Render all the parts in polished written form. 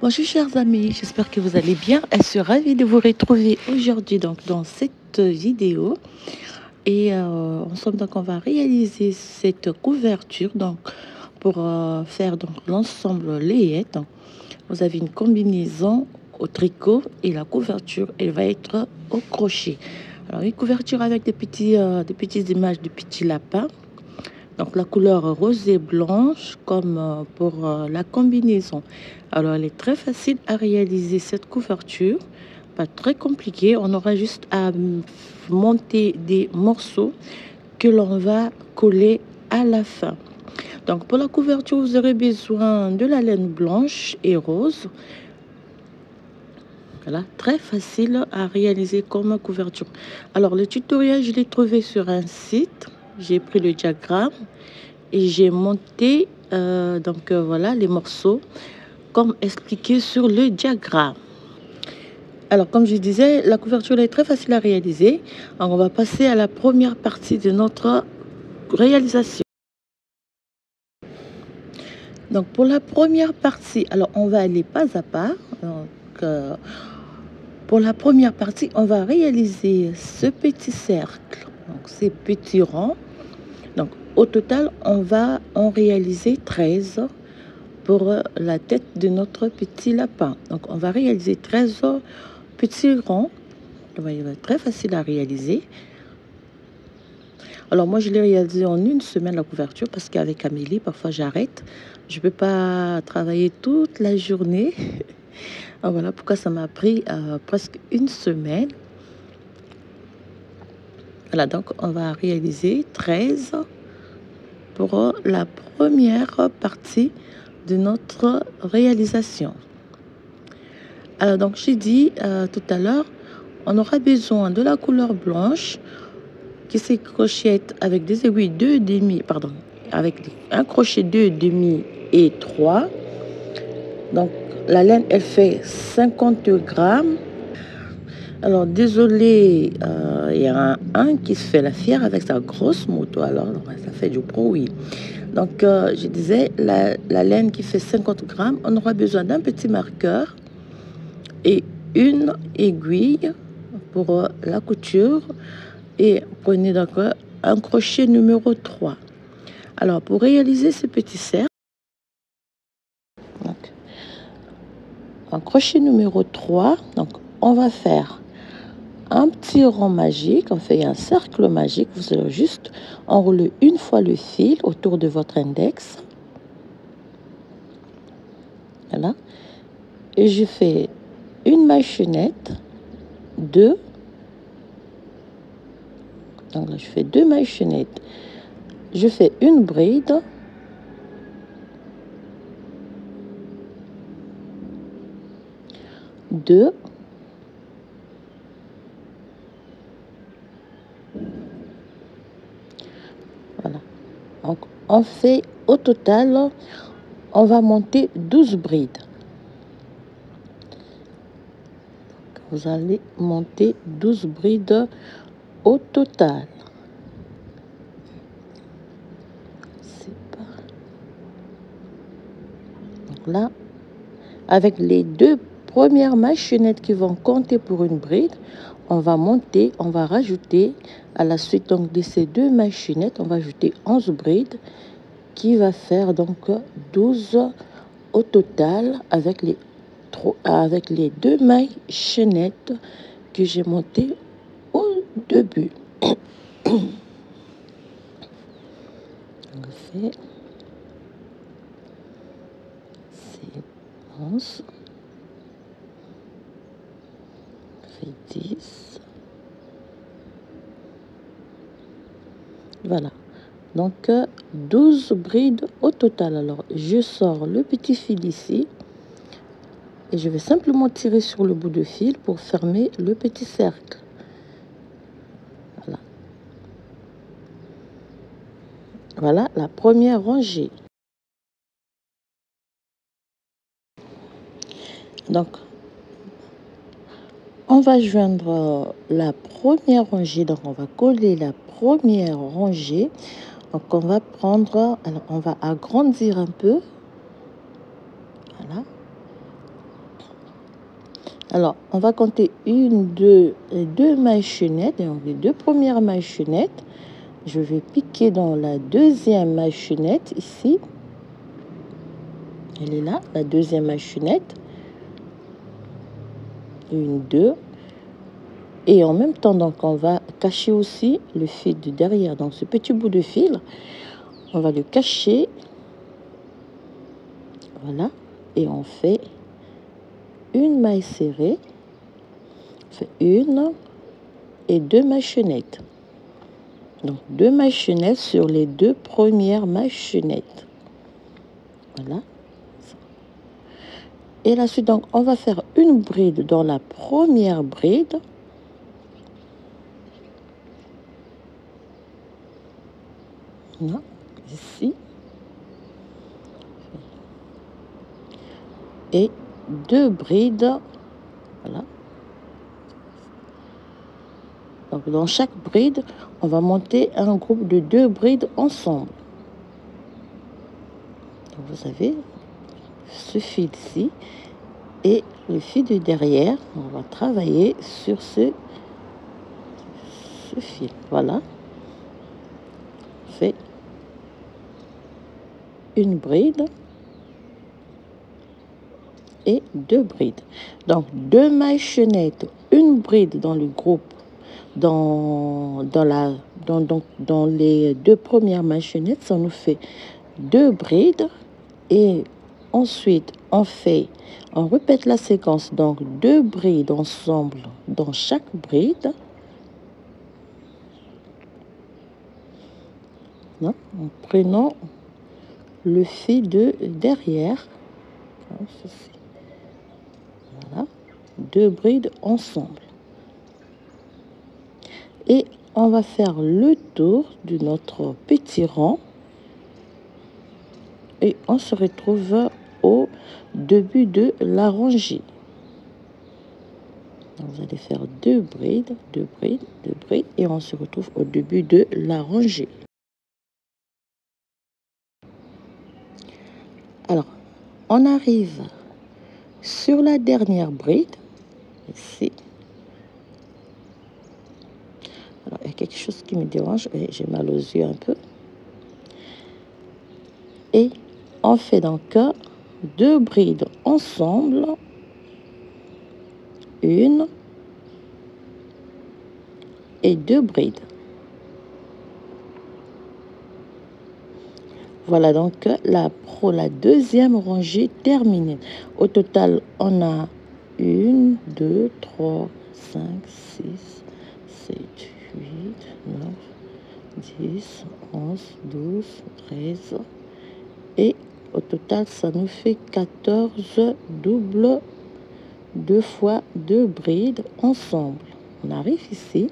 Bonjour chers amis, j'espère que vous allez bien. Je suis ravie de vous retrouver aujourd'hui donc dans cette vidéo. Et ensemble donc on va réaliser cette couverture donc pour faire donc l'ensemble layette. Donc, vous avez une combinaison au tricot et la couverture elle va être au crochet. Alors une couverture avec des petites images de petits lapins. Donc la couleur rose et blanche comme pour la combinaison. Alors elle est très facile à réaliser cette couverture, pas très compliqué. On aura juste à monter des morceaux que l'on va coller à la fin. Donc pour la couverture, vous aurez besoin de la laine blanche et rose. Voilà, très facile à réaliser comme couverture. Alors le tutoriel, je l'ai trouvé sur un site. J'ai pris le diagramme et j'ai monté voilà les morceaux comme expliqué sur le diagramme. Alors comme je disais, la couverture est très facile à réaliser. Alors, on va passer à la première partie de notre réalisation. Donc pour la première partie, alors on va aller pas à pas. Donc, pour la première partie, on va réaliser ce petit cercle, donc ces petits ronds. Donc au total, on va en réaliser 13 pour la tête de notre petit lapin. Donc on va réaliser 13 petits ronds. Il va être très facile à réaliser. Alors moi je l'ai réalisé en une semaine la couverture parce qu'avec Amélie parfois j'arrête. Je ne peux pas travailler toute la journée. Alors voilà pourquoi ça m'a pris presque une semaine. Voilà, donc on va réaliser 13 pour la première partie de notre réalisation. Alors donc j'ai dit tout à l'heure, on aura besoin de la couleur blanche qui se crochette avec des aiguilles 2,5, pardon, avec un crochet 2,5 et 3. Donc la laine elle fait 50 grammes. Alors désolé, il y a un qui se fait la fière avec sa grosse moto, alors ça fait du bruit. Donc je disais, la laine qui fait 50 grammes, on aura besoin d'un petit marqueur et une aiguille pour la couture. Et prenez donc un crochet numéro 3. Alors pour réaliser ce petit cercle, donc, un crochet numéro 3, donc on va faire un petit rond magique, on fait un cercle magique. Vous allez juste enrouler une fois le fil autour de votre index. Voilà. Et je fais une maille chaînette, 2. Donc là, je fais 2 mailles chaînettes. Je fais une bride. Deux. Voilà. Donc, on fait au total, on va monter 12 brides. Vous allez monter 12 brides au total. Donc là, avec les 2 premières mailles chaînettes qui vont compter pour une bride, on va monter, on va rajouter à la suite donc de ces 2 mailles chaînettes, on va ajouter 11 brides qui va faire donc 12 au total avec les 2 mailles chaînettes que j'ai montées au début. On fait 11, on fait 10. Voilà. Donc 12 brides au total. Alors je sors le petit fil ici et je vais simplement tirer sur le bout de fil pour fermer le petit cercle. Voilà. Voilà la première rangée. Donc on va joindre la première rangée, donc on va coller la première rangée. Donc on va prendre, alors on va agrandir un peu. Voilà. Alors, on va compter une, deux, et deux mailles chaînettes. Donc, les deux premières mailles chaînettes, je vais piquer dans la deuxième maille chaînette ici. Elle est là, la deuxième maille chaînette. Une, deux. Et en même temps, donc, on va cacher aussi le fil de derrière. Donc, ce petit bout de fil, on va le cacher. Voilà. Et on fait une maille serrée. On fait une et deux mailles chaînettes. Donc, deux mailles chaînettes sur les deux premières mailles chaînettes. Voilà. Et la suite, donc, on va faire une bride dans la première bride. Là, ici. Et deux brides. Voilà. Donc, dans chaque bride, on va monter un groupe de deux brides ensemble. Donc, vous avez ce fil-ci et le fil de derrière. On va travailler sur ce fil. Voilà. On fait une bride et deux brides. Donc, deux mailles chaînettes, une bride dans le groupe, dans les deux premières mailles chaînettes, ça nous fait deux brides. Et ensuite, on répète la séquence. Donc, deux brides ensemble dans chaque bride. En prenant le fil de derrière. Voilà, deux brides ensemble. Et on va faire le tour de notre petit rang. Et on se retrouve au début de la rangée. Donc, vous allez faire deux brides, deux brides, deux brides. Et on se retrouve au début de la rangée. Alors, on arrive sur la dernière bride, ici. Alors, il y a quelque chose qui me dérange, et j'ai mal aux yeux un peu. Et on fait donc deux brides ensemble. Une et deux brides. Voilà donc la deuxième rangée terminée. Au total, on a 1, 2, 3, 5, 6, 7, 8, 9, 10, 11, 12, 13. Et au total, ça nous fait 14 doubles, 2 fois 2 brides ensemble. On arrive ici,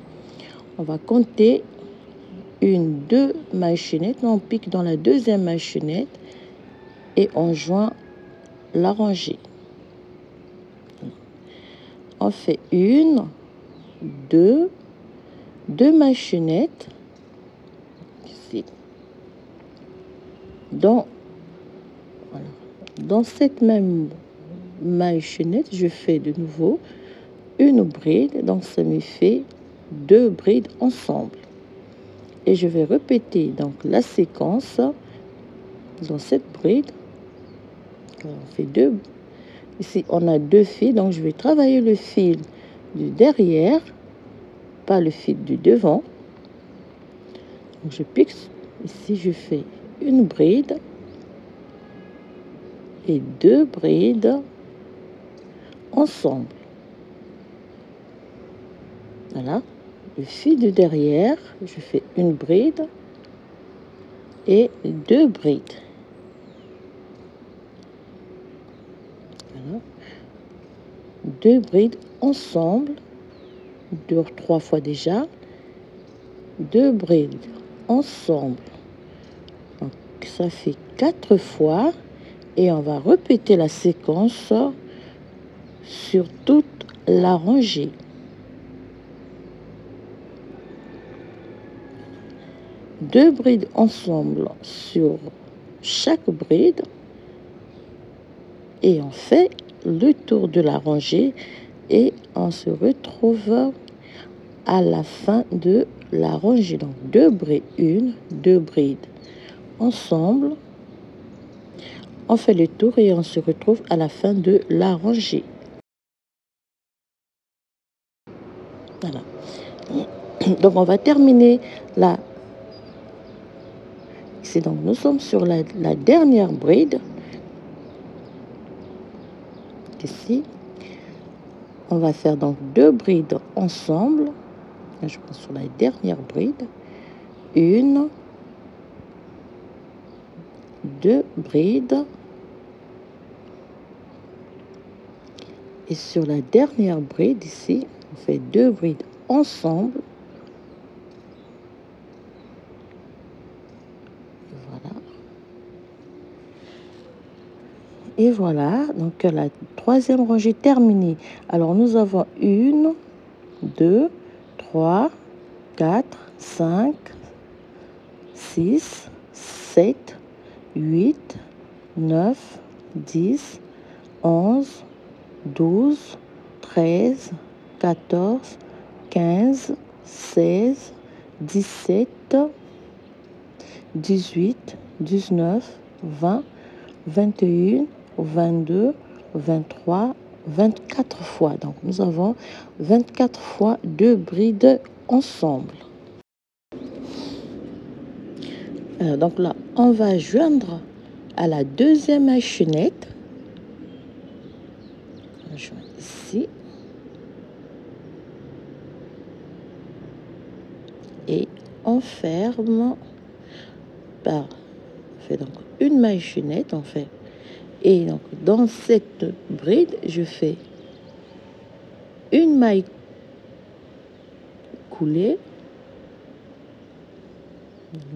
on va compter une, deux mailles chaînettes. On pique dans la deuxième maille chaînette et on joint la rangée. On fait une, deux mailles chaînettes ici. Dans cette même maille chaînette, je fais de nouveau une bride, donc ça me fait deux brides ensemble. Et je vais répéter donc la séquence dans cette bride. On fait deux. Ici, on a deux fils, donc je vais travailler le fil du derrière, pas le fil du devant. Donc, je pique. Ici, je fais une bride et deux brides ensemble. Voilà. Le fil du derrière, je fais une bride et deux brides. Voilà. Deux brides ensemble, deux, trois fois déjà, deux brides ensemble. Donc, ça fait 4 fois et on va répéter la séquence sur toute la rangée. Deux brides ensemble sur chaque bride et on fait le tour de la rangée Et on se retrouve à la fin de la rangée. Donc 2 brides, 1, 2 brides ensemble. On fait le tour et on se retrouve à la fin de la rangée. Voilà. Donc on va terminer là. Ici, donc nous sommes sur la dernière bride. Ici, on va faire donc 2 brides ensemble. Là, je pense sur la dernière bride. 1, 2 brides. Et sur la dernière bride ici, on fait 2 brides ensemble. Voilà. Et voilà, donc la troisième rangée terminée. Alors nous avons 1, 2, 3, 4, 5, 6, 7, 8, 9, 10, 11, 12, 13, 14, 15, 16, 17, 18, 19, 20, 21, 22, 23, 24 fois. Donc nous avons 24 fois 2 brides ensemble. Donc là, on va joindre à la deuxième chaînette. On joint ici. Et on ferme par, on fait donc une maille chaînette, on fait. Et donc dans cette bride, je fais une maille coulée.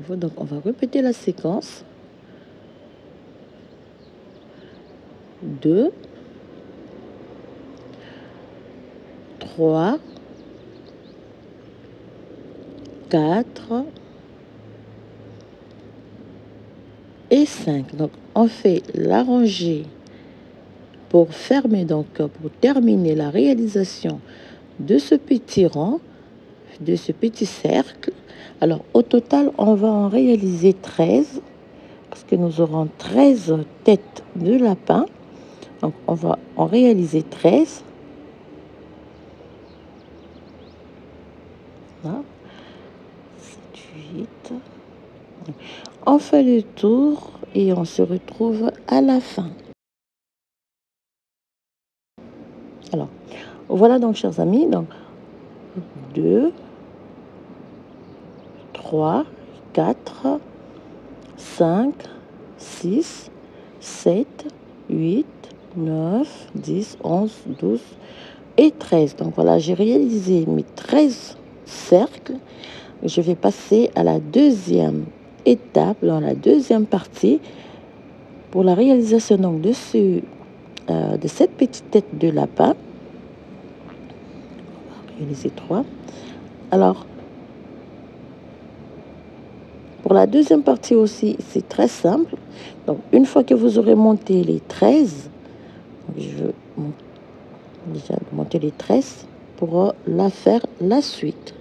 Donc on va répéter la séquence. 2, 3, 4 et 5. Donc on fait la rangée pour fermer, donc pour terminer la réalisation de ce petit rang, de ce petit cercle. Alors au total, on va en réaliser 13 parce que nous aurons 13 têtes de lapin. Donc on va en réaliser 13. Là. 7, 8. On fait le tour et on se retrouve à la fin. Alors, voilà donc, chers amis, donc 2, 3, 4, 5, 6, 7, 8, 9, 10, 11, 12 et 13. Donc voilà, j'ai réalisé mes 13 cercles. Je vais passer à la deuxième étape, dans la deuxième partie, pour la réalisation donc de cette petite tête de lapin. On va réaliser 3. Alors, pour la deuxième partie aussi, c'est très simple. Donc, une fois que vous aurez monté les 13, je vais déjà monter les 13 pour la faire la suite.